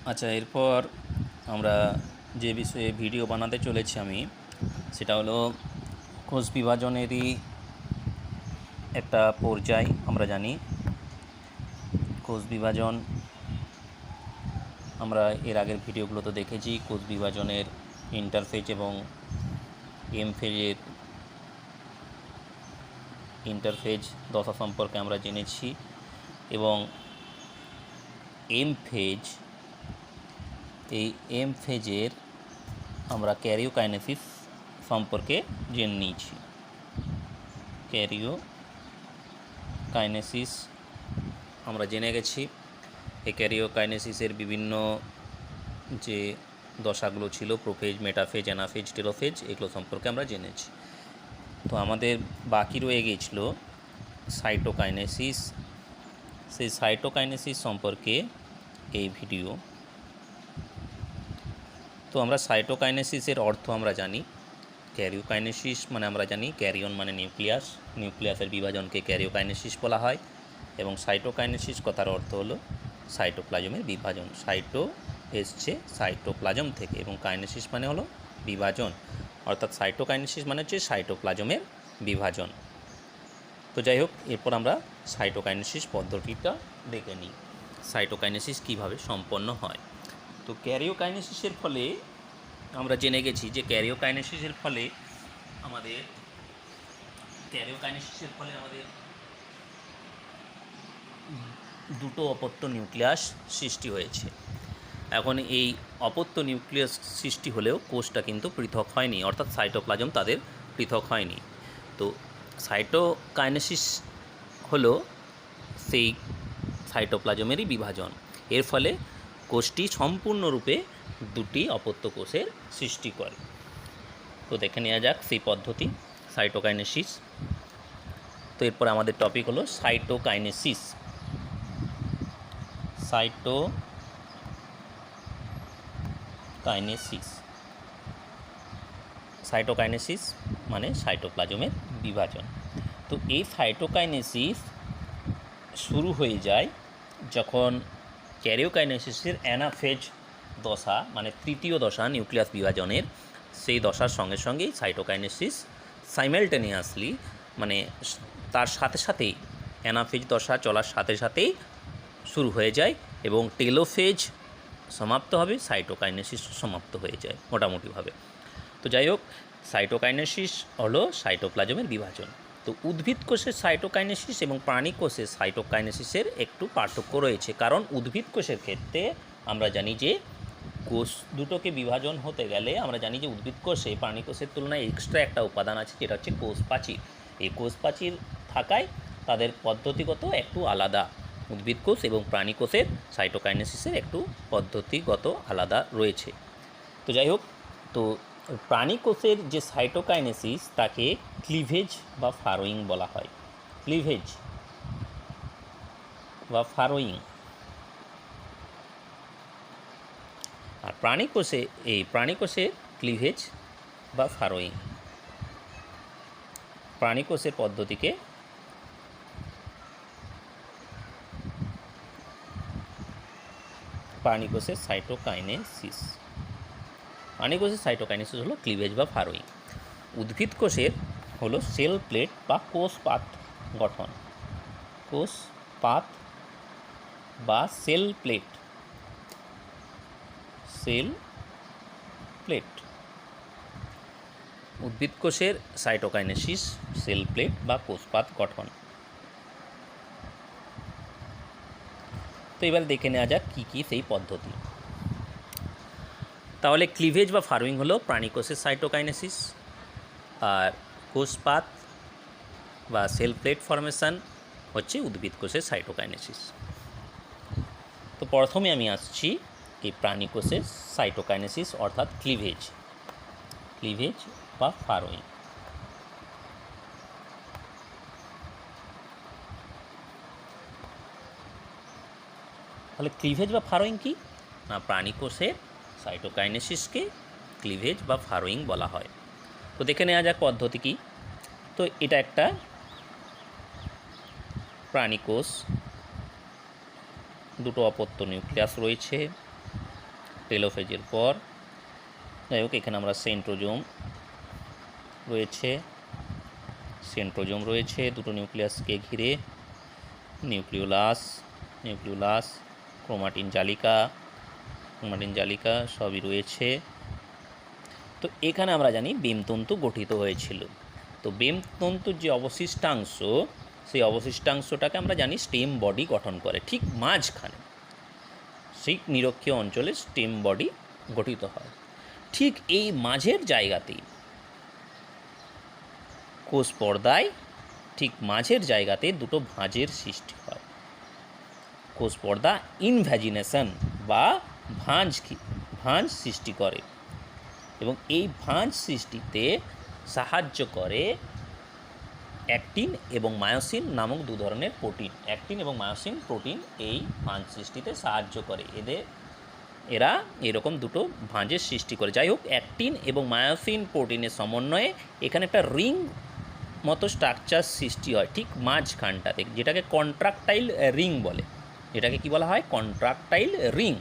আচ্ছা, এরপর আমরা যে বিষয়ে ভিডিও বানাতে চলেছি আমি, সেটা হলো কোষ বিভাজনেরই একটা পর্যায়। আমরা জানি কোষ বিভাজন আমরা এর আগের ভিডিওগুলোতে দেখেছি। কোষ বিভাজনের ইন্টারফেজ এবং এম ফেজের ইন্টারফেজ দশা সম্পর্কে আমরা জেনেছি এবং এম ফেজ, এই এম ফেজের আমরা ক্যারিওকাইনেসিস সম্পর্কে জেনে নিয়েছি। ক্যারিওকাইনেসিস আমরা জেনে গেছি। এই ক্যারিওকাইনেসিসের বিভিন্ন যে দশাগুলো ছিল, প্রোফেজ, মেটাফেজ, অ্যানাফেজ, টেলোফেজ, এগুলো সম্পর্কে আমরা জেনেছি। তো আমাদের বাকি রয়ে গিয়েছিল সাইটোকাইনেসিস। সেই সাইটোকাইনেসিস সম্পর্কে এই ভিডিও। তো আমরা সাইটোকাইনেসিসের অর্থ আমরা জানি। ক্যারিওকাইনেসিস মানে আমরা জানি ক্যারিয়ন মানে নিউক্লিয়াস, নিউক্লিয়াসের বিভাজনকে ক্যারিওকাইনেসিস বলা হয়। এবং সাইটোকাইনেসিস কথার অর্থ হলো সাইটোপ্লাজমের বিভাজন। সাইটো এসছে সাইটোপ্লাজম থেকে এবং কাইনেসিস মানে হলো বিভাজন, অর্থাৎ সাইটোকাইনেসিস মানে হচ্ছে সাইটোপ্লাজমের বিভাজন। তো যাই হোক, এরপর আমরা সাইটোকাইনেসিস পদ্ধতিটা দেখে নিই, সাইটোকাইনেসিস কীভাবে সম্পন্ন হয়। তো ক্যারিওকাইনেসিসের ফলে আমরা জেনে গেছি যে ক্যারিওকাইনেসিসের ফলে আমাদের দুটো অপত্য নিউক্লিয়াস সৃষ্টি হয়েছে। এখন এই অপত্য নিউক্লিয়াস সৃষ্টি হলেও কোষটা কিন্তু পৃথক হয়নি, অর্থাৎ সাইটোপ্লাজম তাদের পৃথক হয়নি। তো সাইটোকাইনেসিস হলো সেই সাইটোপ্লাজমেরই বিভাজন। এর ফলে কোষটি সম্পূর্ণরূপে দুটি অপত্য কোষের সৃষ্টি করে। তো দেখে নেওয়া যাক সেই পদ্ধতি, সাইটোকাইনেসিস। তো এরপর আমাদের টপিক হলো সাইটোকাইনেসিস। সাইটোকাইনেসিস মানে সাইটোপ্লাজমের বিভাজন। তো এই সাইটোকাইনেসিস শুরু হয়ে যায় যখন ক্যারিওকাইনেসিসের অ্যানাফেজ দশা, মানে তৃতীয় দশা নিউক্লিয়াস বিভাজনের, সেই দশার সঙ্গে সঙ্গেই সাইটোকাইনেসিস সাইমালটেনিয়াসলি, মানে তার সাথে সাথেই অ্যানাফেজ দশা চলার সাথে সাথেই শুরু হয়ে যায় এবং টেলোফেজ সমাপ্ত হবে, সাইটোকাইনেসিস সমাপ্ত হয়ে যায় মোটামুটিভাবে। তো যাই হোক, সাইটোকাইনেসিস হলো সাইটোপ্লাজমের বিভাজন। তো উদ্ভিদ কোষের সাইটোকাইনেসিস এবং প্রাণী কোষের সাইটোকাইনেসিসের একটু পার্থক্য রয়েছে, কারণ উদ্ভিদ কোষের ক্ষেত্রে আমরা জানি যে কোষ দুটোকে বিভাজন হতে গেলে আমরা জানি যে উদ্ভিদ কোষে প্রাণী কোষের তুলনায় এক্সট্রা একটা উপাদান আছে, যেটা হচ্ছে কোষ প্রাচীর। এই কোষ প্রাচীর থাকায় তাদের পদ্ধতিগত একটু আলাদা। উদ্ভিদ কোষ এবং প্রাণী কোষের সাইটোকাইনেসিসের একটু পদ্ধতিগত আলাদা রয়েছে। তো যাই হোক, তো প্রাণী কোষের যে সাইটোকাইনেসিস তাকে ক্লিভেজ বা ফারোয়িং বলা হয়। ক্লিভেজ বা ফারোয়িং। আর প্রাণী কোষে ক্লিভেজ বা ফারোয়িং, প্রাণী কোষের পদ্ধতিকে প্রাণী কোষের সাইটোকাইনেসিস। প্রাণী কোষের সাইটোকাইনেসিস হলো ক্লিভেজ বা ফারোয়িং। উদ্ভিদ কোষের হলো সেল প্লেট বা কোষপাত গঠন। কোষপাত বা সেল প্লেট। উদ্ভিদ কোষের সাইটোকাইনেসিস, সেল প্লেট বা কোষপাত গঠন। তো এবার দেখে নেওয়া যাক কী কী সেই পদ্ধতি। তাহলে ক্লিভেজ বা ফারোয়িং হলো প্রাণী কোষের সাইটোকাইনেসিস, আর কোষপাত বা সেল প্লেট ফর্মেশন হচ্ছে উদ্ভিদ কোষের সাইটোকাইনেসিস। তো প্রথমে আমি আসছি এই প্রাণী কোষের সাইটোকাইনেসিস অর্থাৎ ক্লিভেজ বা ফারোয়িং। তাহলে ক্লিভেজ বা ফারোয়িং কি না, প্রাণী কোষের সাইটোকাইনেসিসকে ক্লিভেজ বা ফারোয়িং বলা হয়। তো দেখে নেওয়া যাক পদ্ধতি কি। তো এটা একটা প্রাণী কোষ, দুটো অপত্য নিউক্লিয়াস রয়েছে, টেলোফেজের পর যাই হোক এখানে আমরা সেন্ট্রোজোম রয়েছে দুটো নিউক্লিয়াসকে ঘিরে, নিউক্লিওলাস, ক্রোমাটিন জালিকা সবই রয়েছে। তো এখানে আমরা জানি বেমতন্তু গঠিত হয়েছিল। তো বেমতন্তুর যে অবশিষ্টাংশ, সেই অবশিষ্টাংশটাকে আমরা জানি স্টেম বডি গঠন করে। ঠিক মাঝখানে সেই নিরক্ষীয় অঞ্চলে স্টেম বডি গঠিত হয়। ঠিক এই মাঝের জায়গাতেই কোষ পর্দায় ঠিক মাঝের জায়গাতে দুটো ভাঁজের সৃষ্টি হয়। কোষ পর্দা ইনভ্যাজিনেশন বা ভাঁজ সৃষ্টি করে এবং এই ভাঁজ সৃষ্টিতে সাহায্য করে অ্যাক্টিন এবং মায়োসিন নামক দু ধরনের প্রোটিন। অ্যাক্টিন এবং মায়োসিন প্রোটিন এই ভাঁজ সৃষ্টিতে সাহায্য করে। এরা এরকম দুটো ভাঁজের সৃষ্টি করে। যাই হোক, অ্যাক্টিন এবং মায়োসিন প্রোটিনের সমন্বয়ে এখানে একটা রিং মতো স্ট্রাকচার সৃষ্টি হয় ঠিক মাঝখানটাতে, যেটাকে কন্ট্রাকটাইল রিং বলে। এটাকে কি বলা হয়? কন্ট্রাকটাইল রিং।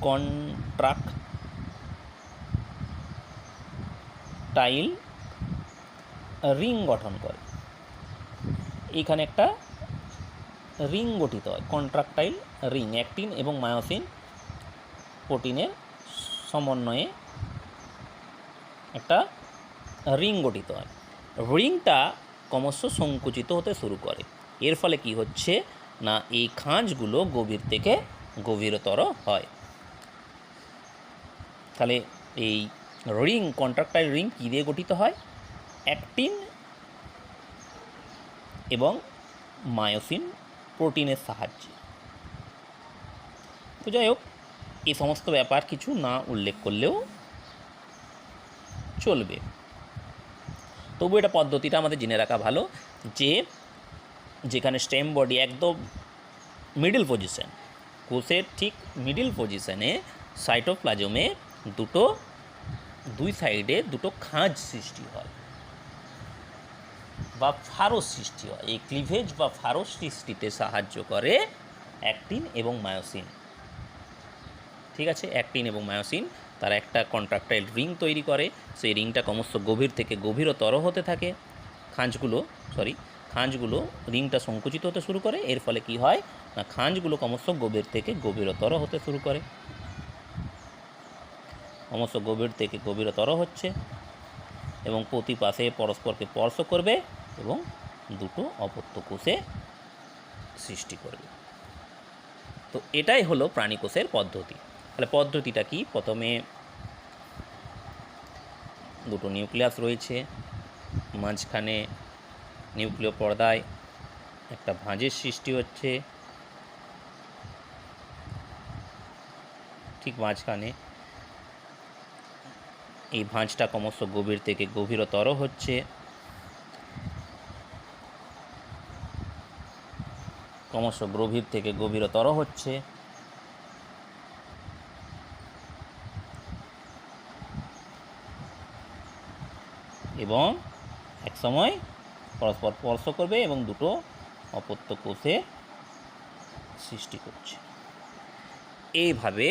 কন্ট্রাকটাইল রিং গঠন করে। এইখানে একটা রিং গঠিত হয়, কন্ট্রাকটাইল রিং। অ্যাক্টিন এবং মায়োসিন প্রোটিনের সমন্বয়ে একটা রিং গঠিত হয়। রিংটা ক্রমশ সংকুচিত হতে শুরু করে। এর ফলে কি হচ্ছে না, এই খাঁজগুলো গভীর থেকে গভীরতর হয়। তাহলে এই রিং, কন্ট্রাকটাইল রিং কী দিয়ে গঠিত হয়? অ্যাক্টিন এবং মায়োসিন প্রোটিনের সাহায্যে। তো যাই হোক, এই সমস্ত ব্যাপার কিছু না উল্লেখ করলেও চলবে, তবু এটা পদ্ধতিটা আমাদের জেনে রাখা ভালো যে যেখানে স্টেম বডি একদম মিডল পজিশন, কোষের ঠিক মিডল পজিশনে সাইটোপ্লাজমে দুই সাইডে দুটো খাঁজ সৃষ্টি হয় বা ফারস সৃষ্টি হয়। এই ক্লিভেজ বা ফারস সৃষ্টিতে সাহায্য করে অ্যাক্টিন এবং মায়োসিন। ঠিক আছে, অ্যাক্টিন এবং মায়োসিন তারা একটা কন্ট্রাকটাইল রিং তৈরি করে। সেই রিংটা ক্রমশ গভীর থেকে গভীরতর হতে থাকে। খাঁজগুলো রিংটা সংকুচিত হতে শুরু করে। এর ফলে কি হয় না, খাঁজগুলো ক্রমশ গভীর থেকে গভীরতর হতে শুরু করে। ক্রমশ গভীর থেকে গভীরতর হচ্ছে এবং প্রতি পাশে পরস্পরকে স্পর্শ করবে এবং দুটো অপত্য কোষে সৃষ্টি করবে। তো এটাই হলো প্রাণীকোষের পদ্ধতি। তাহলে পদ্ধতিটা কি? প্রথমে দুটো নিউক্লিয়াস রয়েছে, মাঝখানে নিউক্লিয় পর্দায় একটা ভাঁজের সৃষ্টি হচ্ছে। ঠিক মাঝখানে এই ভাঁজটা ক্রমশ গভীর থেকে গভীরতর হচ্ছে, ক্রমশ গভীর থেকে গভীরতর হচ্ছে এবং একসময় পরস্পর স্পর্শ করবে এবং দুটো অপত্য কোষে সৃষ্টি করছে। এইভাবে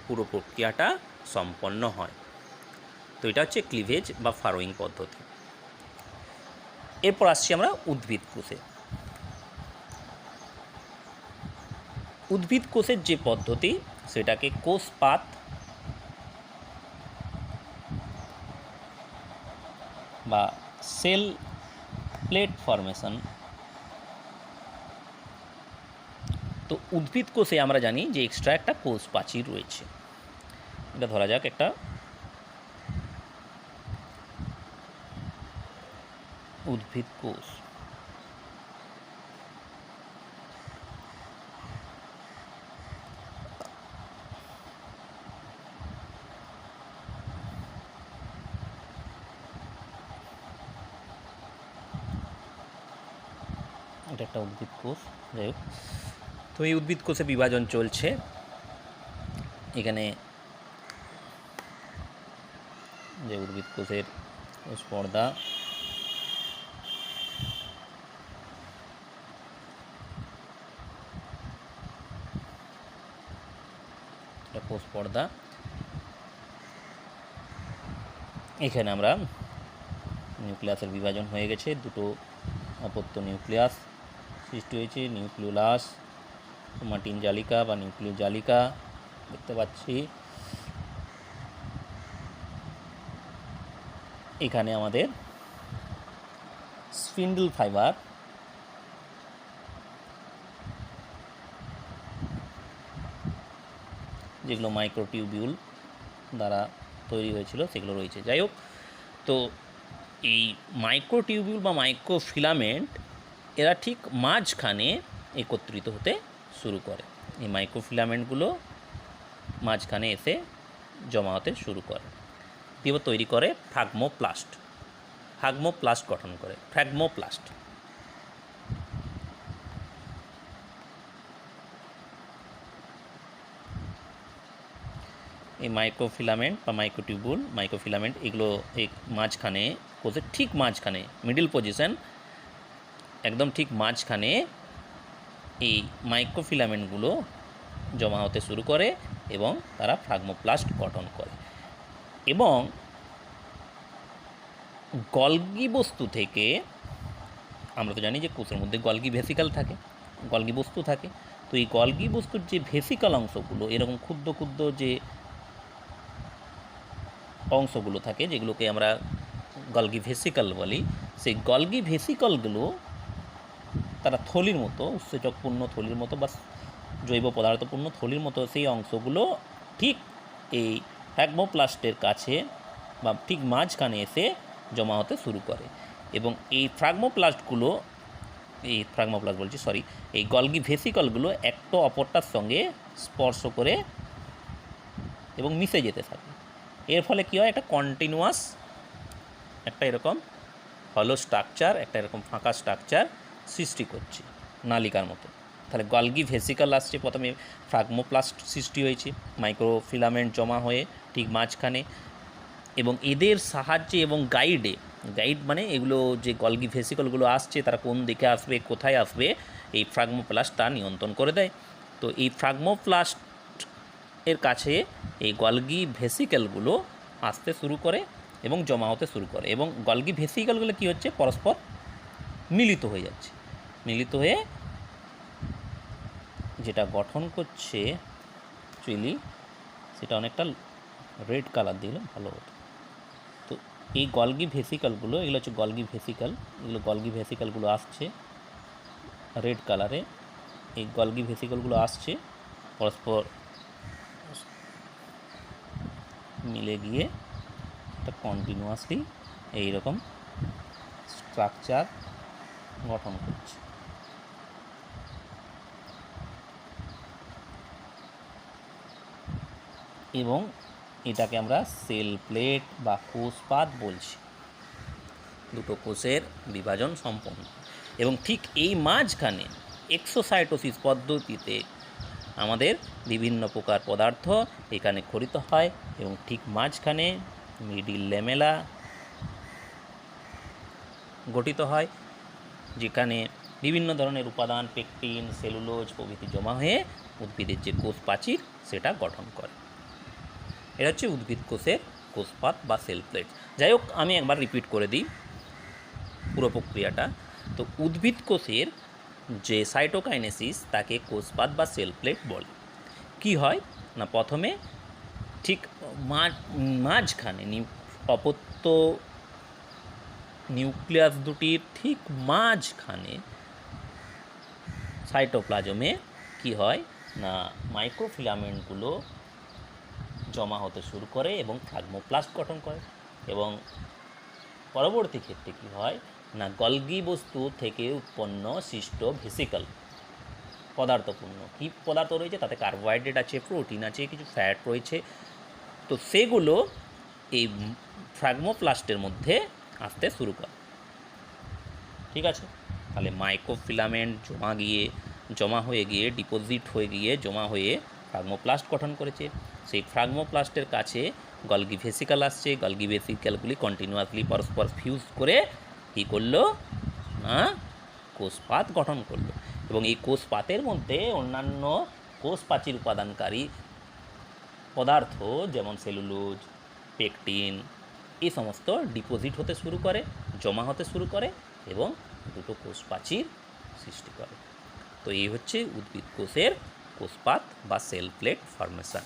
পুরো প্রক্রিয়াটা সম্পন্ন হয়। তো এটা হচ্ছে ক্লিভেজ বা ফারোয়িং পদ্ধতি। এরপর আসছি আমরা উদ্ভিদ কোষে। উদ্ভিদ কোষের যে পদ্ধতি সেটাকে কোষপাত বা সেল প্লেট ফরমেশন। তো উদ্ভিদ কোষে আমরা জানি যে এক্সট্রা একটা কোষ প্রাচীর রয়েছে। এটা ধরা যাক একটা উদ্ভিদ কোষ। এটা একটা উদ্ভিদ কোষ। যাই হোক, তো এই উদ্ভিদ কোষে বিভাজন চলছে। এখানে যে উদ্ভিদ কোষের কোষ পর্দা, এটা কোষ পর্দা। এখানে আমরা নিউক্লিয়াসের বিভাজন হয়ে গেছে, দুটো অপত্য নিউক্লিয়াস সৃষ্টি হয়েছে, নিউক্লিওলাস, ক্রোমাটিন জালিকা বা নিউক্লিয় জালিকা দেখতে পাচ্ছি। এখানে আমাদের স্পিন্ডল ফাইবার, যেগুলো মাইক্রোটিউবিউল দ্বারা তৈরি হয়েছিল সেগুলো রয়েছে। যাই হোক, তো এই মাইক্রোটিউবিউল বা মাইক্রোফিলামেন্ট এরা ঠিক মাঝখানে একত্রিত হতে শুরু করে। এই মাইক্রোফিলামেন্টগুলো মাঝখানে এসে জমা হতে শুরু করে, দিয়ে তৈরি করে ফ্রাগমোপ্লাস্ট। ফ্রাগমোপ্লাস্ট গঠন করে, ফ্রাগমোপ্লাস্ট। এই মাইক্রোফিলামেন্ট বা মাইক্রোফিলামেন্ট এগুলো এই মাঝখানে, কোষের ঠিক মাঝখানে, মিডল পজিশন, একদম ঠিক মাঝখানে এই মাইক্রোফিলামেন্টগুলো জমা হতে শুরু করে এবং তারা ফ্রাগমোপ্লাস্ট গঠন করে। এবং গলগি বস্তু থেকে, আমরা তো জানি যে কোষের মধ্যে গলগি ভেসিকল থাকে, গলগি বস্তু থাকে। তো এই গলগি বস্তুর যে ভেসিকল অংশগুলো, এরকম ক্ষুদ্র ক্ষুদ্র যে অংশগুলো থাকে, যেগুলোকে আমরা গলগি ভেসিকল বলি, সেই গলগি ভেসিকলগুলো তারা থলির মতো, উৎসেচকপূর্ণ থলির মতো বা জৈব পদার্থপূর্ণ থলির মতো, সেই অংশগুলো ঠিক এই ফ্রাগমোপ্লাস্টের কাছে বা ঠিক মাঝখানে এসে জমা হতে শুরু করে। এবং এই এই গলগি ভেসিকলগুলো একটা অপরটার সঙ্গে স্পর্শ করে এবং মিশে যেতে থাকে। এর ফলে কী হয়, একটা কন্টিনিউয়াস, একটা এরকম হলো স্ট্রাকচার, একটা এরকম ফাঁকা স্ট্রাকচার সৃষ্টি করছে নালিকার মতো। তাহলে গলগি ভেসিকল আসছে, প্রথমে ফ্রাগমোপ্লাস্ট সৃষ্টি হয়েছে, মাইক্রোফিলামেন্ট জমা হয়ে ঠিক মাঝখানে, এবং এদের সাহায্যে এবং গাইড মানে এগুলো যে গলগি ভেসিকলগুলো আসছে তারা কোন দিকে আসবে, কোথায় আসবে, এই ফ্রাগমোপ্লাস্ট তা নিয়ন্ত্রণ করে দেয়। তো এই ফ্রাগমোপ্লাস্ট এর কাছে এই গলগি ভেসিকলগুলো আসতে শুরু করে এবং জমা হতে শুরু করে, এবং গলগি ভেসিকলগুলো কী হচ্ছে, পরস্পর মিলিত হয়ে যাচ্ছে। মিলিত হয়ে যেটা গঠন করছে অ্যাকচুয়ালি, সেটা অনেকটা রেড কালার দিলে ভালো হতো। তো এই গলগি ভেসিকলগুলো, এগুলো হচ্ছে গলগি ভেসিকল, এগুলো গলগি ভেসিকলগুলো আসছে রেড কালারে। এই গলগি ভেসিকলগুলো আসছে, পরস্পর মিলে গিয়ে একটা কন্টিনিউয়াসলি এইরকম স্ট্রাকচার গঠন করছে। এবং এটাকে আমরা সেল প্লেট বা কোষপাত বলছি। দুটো কোষের বিভাজন সম্পন্ন, এবং ঠিক এই মাঝখানে এক্সোসাইটোসিস পদ্ধতিতে আমাদের বিভিন্ন প্রকার পদার্থ এখানে খরিত হয়, এবং ঠিক মাঝখানে মিডিল ল্যামেলা গঠিত হয়, যেখানে বিভিন্ন ধরনের উপাদান, পেকটিন, সেলুলোজ প্রভৃতি জমা হয়ে উদ্ভিদের যে কোষ প্রাচীর সেটা গঠন করে। এটা হচ্ছে উদ্ভিদ কোষের কোষপাত বা সেল প্লেট। যাই হোক, আমি একবার রিপিট করে দিই পুরো প্রক্রিয়াটা। তো উদ্ভিদ কোষের যে সাইটোকাইনেসিস তাকে কোষপাত বা সেল প্লেট বলে। কি হয় না, প্রথমে ঠিক মাঝখানে অপত্য নিউক্লিয়াস দুটির ঠিক মাঝখানে সাইটোপ্লাজমে কি হয় না, মাইক্রোফিলামেন্টগুলো জমা হতে শুরু করে এবং ফ্রাগমোপ্লাস্ট গঠন করে। এবং পরবর্তী ক্ষেত্রে কী হয় না, গলগি বস্তু থেকে উৎপন্ন সৃষ্ট ভেসিকল পদার্থপূর্ণ কী পদার্থ রয়েছে, তাতে কার্বোহাইড্রেট আছে, প্রোটিন আছে, কিছু ফ্যাট রয়েছে। তো সেগুলো এই ফ্রাগমোপ্লাস্টের মধ্যে আসতে শুরু করে। ঠিক আছে, তাহলে মাইক্রোফিলামেন্ট জমা হয়ে গিয়ে ডিপোজিট হয়ে গিয়ে জমা হয়ে ফ্রাগমোপ্লাস্ট গঠন করেছে। সেই ফ্রাগমোপ্লাস্টের কাছে গলগি ভেসিকল আসছে, গলগি ভেসিকলগুলি কন্টিনিউয়াসলি পরস্পর ফিউজ করে কী করলো না, কোষপাত গঠন করলো। এবং এই কোষপাতের মধ্যে অন্যান্য কোষ প্রাচীর উপাদানকারী পদার্থ যেমন সেলুলোজ, পেকটিন এই সমস্ত ডিপোজিট হতে শুরু করে, জমা হতে শুরু করে এবং দুটো কোষ প্রাচীর সৃষ্টি করে। তো এই হচ্ছে উদ্ভিদ কোষের কোষপাত বা সেল প্লেট ফর্মেশন।